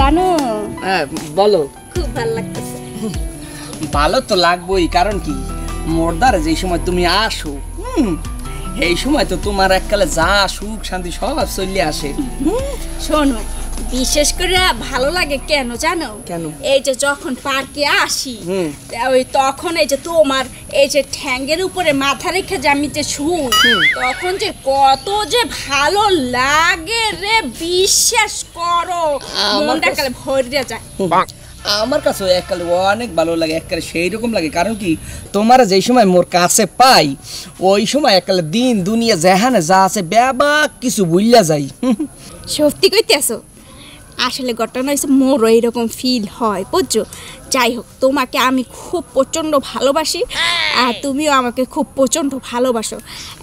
জানো হ্যাঁ বলো। খুব ভালো লাগতেছে। ভালো তো লাগবেই, কারণ কি মোরদারে যে সময় তুমি আসো এই সময় তো তোমার এককালে যা সুখ শান্তি সব চলে আসে। শোনো, বিশেষ করে ভালো লাগে কেন জানো? কেন? এই যে যখন পার্কে আসি ওই তখন এই যে তোমার এই যে ঠ্যাঙ্গের উপরে মাথা রেখে যে আমি যে শুই, তখন যে কত যে ভালো লাগে রে, বিশ্বাস করো মনটা কালে ভরে যায়। আমার কাছে এককালে অনেক ভালো লাগে, এককালে সেই রকম লাগে। কারণ কি তোমার যেই সময় মোর কাছে পাই ওই সময় এককালে দিন দুনিয়া যেখানে যা আছে ব্যাপক কিছু ভুলিয়া যাই। সত্যি কইতেছো? আসলে ঘটনা হয়েছে মোরও এইরকম ফিল হয়, বুঝছো? যাই হোক, তোমাকে আমি খুব প্রচণ্ড ভালোবাসি আর তুমিও আমাকে খুব প্রচণ্ড ভালোবাসো।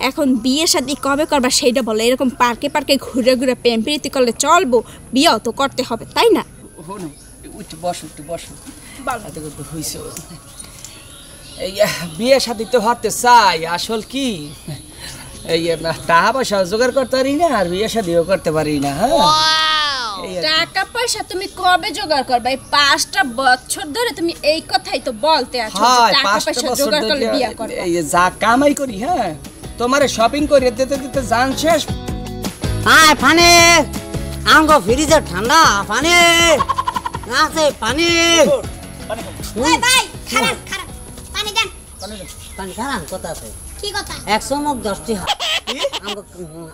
এখন বিয়ে শাদী কবে করবা সেইটা বলো। এরকম পার্কে পার্কে ঘুরে ঘুরে প্রেম প্রীতি করলে চলবো? বিয়েও তো করতে হবে, তাই না? বসো একটু বসো। এই বিয়ে শাদী তো হতে চাই, আসল কি এই টাকা পয়সা জোগাড় করতে পারি না আর বিয়ে শাদীও করতে পারি না। হ্যাঁ, টাকা পয়সা তুমি কবে জোগাড় করবে? এই 5টা বছর ধরে তুমি এই কথাই তো বলতে আছো, টাকা পয়সা জোগাড় করলে বিয়ে করবে। এই যে কামাই করি, হ্যাঁ তোমারে শপিং করে দিতে দিতে জান শেষ। আয় পানি, আমগো ফ্রিজে ঠান্ডা পানি আছে, পানি। ওই ভাই খারাপ খারাপ পানি দেন। পানি খারাপ কথা আছে। কি কথা? 100 মগ 10 টাকা।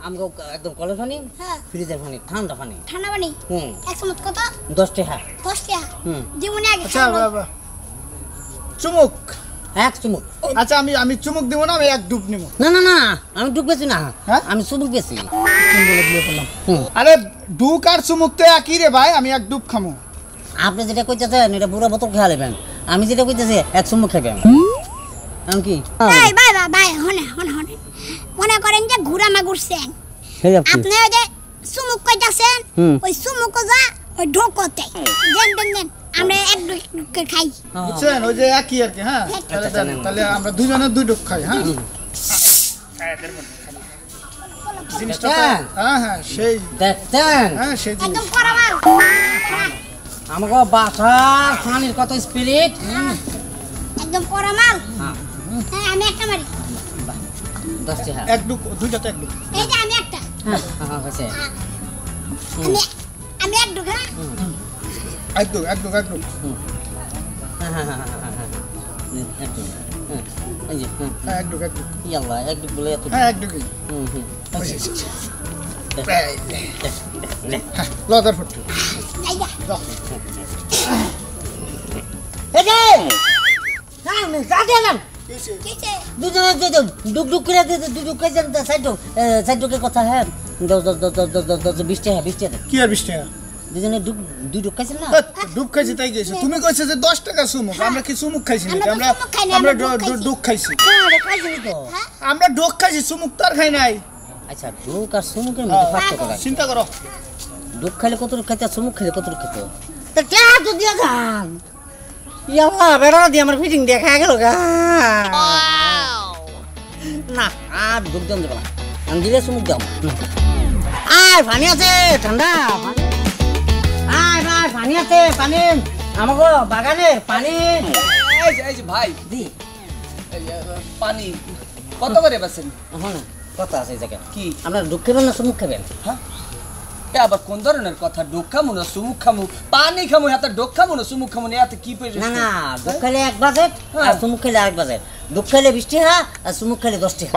আমগো একদম কলের পানি, ফ্রিজের পানি, ঠান্ডা পানি। ঠান্ডা পানি 100 মগ কত? 10 টাকা। 10 টাকা। জীবনে আগে আচ্ছা বাবা চুমুক এক চুমুক। আচ্ছা আমি চুমুক দিব না, আমি এক ডুব নিব। না না না, আমি ডুব বেছি না, হ্যাঁ? আমি চুমুক বেছি। আরে ডুক আর চুমুক তো একই রে ভাই, আমি এক ডুব খামু। আপনি যেটা কইতেছেন এটা পুরো বোতল খেয়ে নেবেন, আমি যেটা কইতেছি এক চুমুক খাবেন। আমি কি ভাই ভাই ভাই হনে হনে হনে মনে করেন যে ঘুরামা ঘুরছেন, আপনি ওই যে চুমুক কইতাছেন, ওই চুমুক যা ওই ঢোকতে দেন দেন দেন, আমরা এক ডুক খাই, বুঝছেন? ওই যে একই আর কি। হ্যাঁ তাহলে আমরা দুজনে দুই ডুব খাই। হ্যাঁ জিনিসটা হ্যাঁ হ্যাঁ সেই দেখতেন, হ্যাঁ সেই জিনিস। একদম করামাল। আমাকে বাসা পানির কত স্পিরিট, একদম করামাল। হ্যাঁ আমি একটা মারি। 10 টাকা এক ডুব, দুইটাতে এক ডুব। এই যে আমি একটা। হ্যাঁ হয়েছে। আমি এক ডুব। হ্যাঁ এক ডুব এক ডুব এক ডুব। হ্যাঁ এক ডুব এক ডুব। ইয়াল্লা এক ডুব বলে এত। হ্যাঁ এক ডুব। লদার ফুট। এই যা এই যে না আমি কাটে না কিছে দুজনে ডুক ডুক করে ডুক করে সাইড ডুকের কথা। হ্যাঁ 20 টাকা 20 টাকা কি আর 20 টাকা? দুজনে দুই ডুক খাইছেন না? ডুব খাইছি তাই গেছে। তুমি কইছে যে 10 টাকা চুমুক, আমরা কি চুমুক খাইছি নাকি? আমরা ডুক খাইছি। আরে খাইছেন তো। আমরা ডুক খাইছি, চুমুক তো আর খাই নাই। আচ্ছা ডুক আর চুমুকের মধ্যে পার্থক্য করা। চিন্তা করো, ডুক খাইলে কত খাইতে, চুমুক খাইলে কত খেতে। তো টাকা তো দিয়া যান। ইয়াল্লা বেড়া দিয়ে আমার ফিটিং দেখা গেল গা। না আর ডুক দাম দেব না, আমি দিলে চুমুক দাম। আয় পানি আছে ঠান্ডা পানি। আয় ভাই পানি আছে, পানি আমাগো বাগানে পানি। এই যে ভাই দি পানি কত করে বেচেন? হ্যাঁ কথা আছে এই জায়গায়। কি আপনারা ডুক খাবেন না চুমুক খাবেন? হ্যাঁ আবার কোন ধরনের কথা? ডোক খামু না চুমুক খামু? পানি খামু হাতে ডোক খামু না চুমুক খামু? এতে কি পেয়ে? না না ডুক খাইলে 1 বাজেট আর চুমুক খাইলে 1 বাজেট। ডুক খাইলে 20 টাকা আর চুমুক খাইলে 10 টাকা।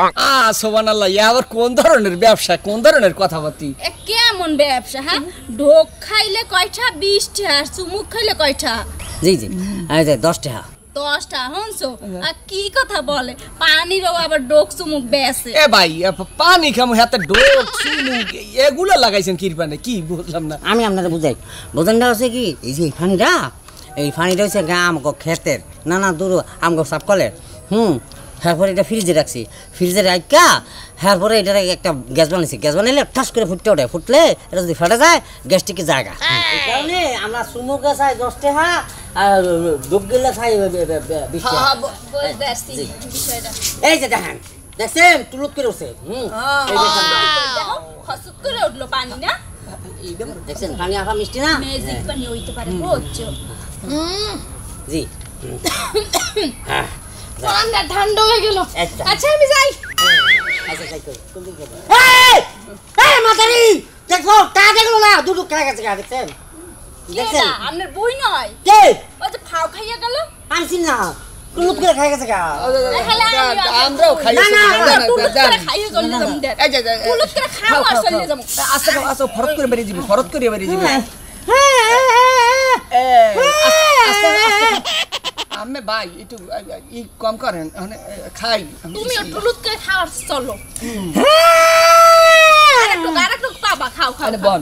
সুবহানাল্লাহ, ইয়া আবার কোন ধরনের ব্যবসা, কোন ধরনের কথাবার্তি? কেমন ব্যবসা? হ্যাঁ ঢোক খাইলে কয়টা? 20 টাকা। আর চুমুক খাইলে কয়টা? জি জি এই যে 10 টাকা। 10 টাকা হনছো? আর কি কথা বলে? পানিরও আবার ডোক চুমুক বেচে। এ ভাই পানি খামু হাতে ডোক চুমুক এগুলো লাগাইছেন কি পানে? কি বুঝলাম না আমি আপনারা বুঝাই। বোঝানটা হচ্ছে কি এই যে এই পানিটা হচ্ছে গা আমগো ক্ষেতের, না না দূর আমগো সাপকলের। তারপরে এটা ফ্রিজে রাখছি, ফ্রিজে রাখা তারপরে এটার একটা গ্যাস বানিয়েছি, গ্যাস বানাইলে ঠাস করে ফুটতে ওঠে, ফুটলে এটা যদি ফেটে যায় গ্যাসটিকে জায়গা। এই কারণে আমরা চুমুকে চাই 10 টাকা আর ডুব গেলে চাই 20 টাকা। এই যে দেখেন, দেখছেন তুলুত করে উঠছে। খসুক করে উঠলো পানি না? দেখছেন পানি আফা মিষ্টি না ম্যাজিক পানি হইতে পারে বুঝছো জি ঠান্ডা ঠান্ডা হয়ে গেল আচ্ছা। আচ্ছা আমি যাই আচ্ছা তাই কই কোন দিকে যাবেন এই মাতারি দেখো কা দেখলো না দুটো কা গেছে কা দেখছেন দেখছেন কেডা আপনার বই নয় কে ওই যে ফাও খাইয়া গেল আনছিন না কুলুপ করে খাই গেছে কা আমরাও খাই খাইয়া গেল আমাদের এই যে কুলুপ করে খাও আর চলে যাবো আস্তে আস্তে ফরত করে বেরিয়ে যাবি ফরত করে বেরিয়ে যাবি আমি ভাই একটু ই কম করেন খাই তুমি টুলুত করে খাওয়ার চলো আরেকটু পাবা খাও খাও আরে বল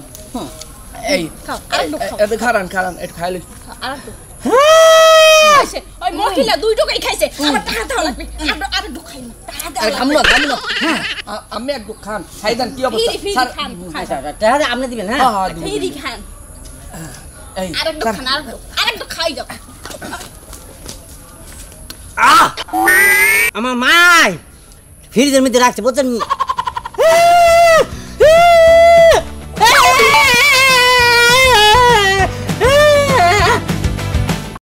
এই খাও আরেকটু খাও এত খারান একটু খাইলে আরেকটু খাইছে ওই মহিলা দুই টাকাই খাইছে আমার টাকা দাও লাগবে আরেকটু খাই না আরে খামু না আমি একটু খান খাইদান কি অবস্থা ফিরি স্যার খান আচ্ছা তাহলে আপনি দিবেন হ্যাঁ হ্যাঁ ফিরি খান এই আরেকটু খান আরেকটু খাই যাও আমার মাই ফ্রিজের মধ্যে রাখছে বুঝছেন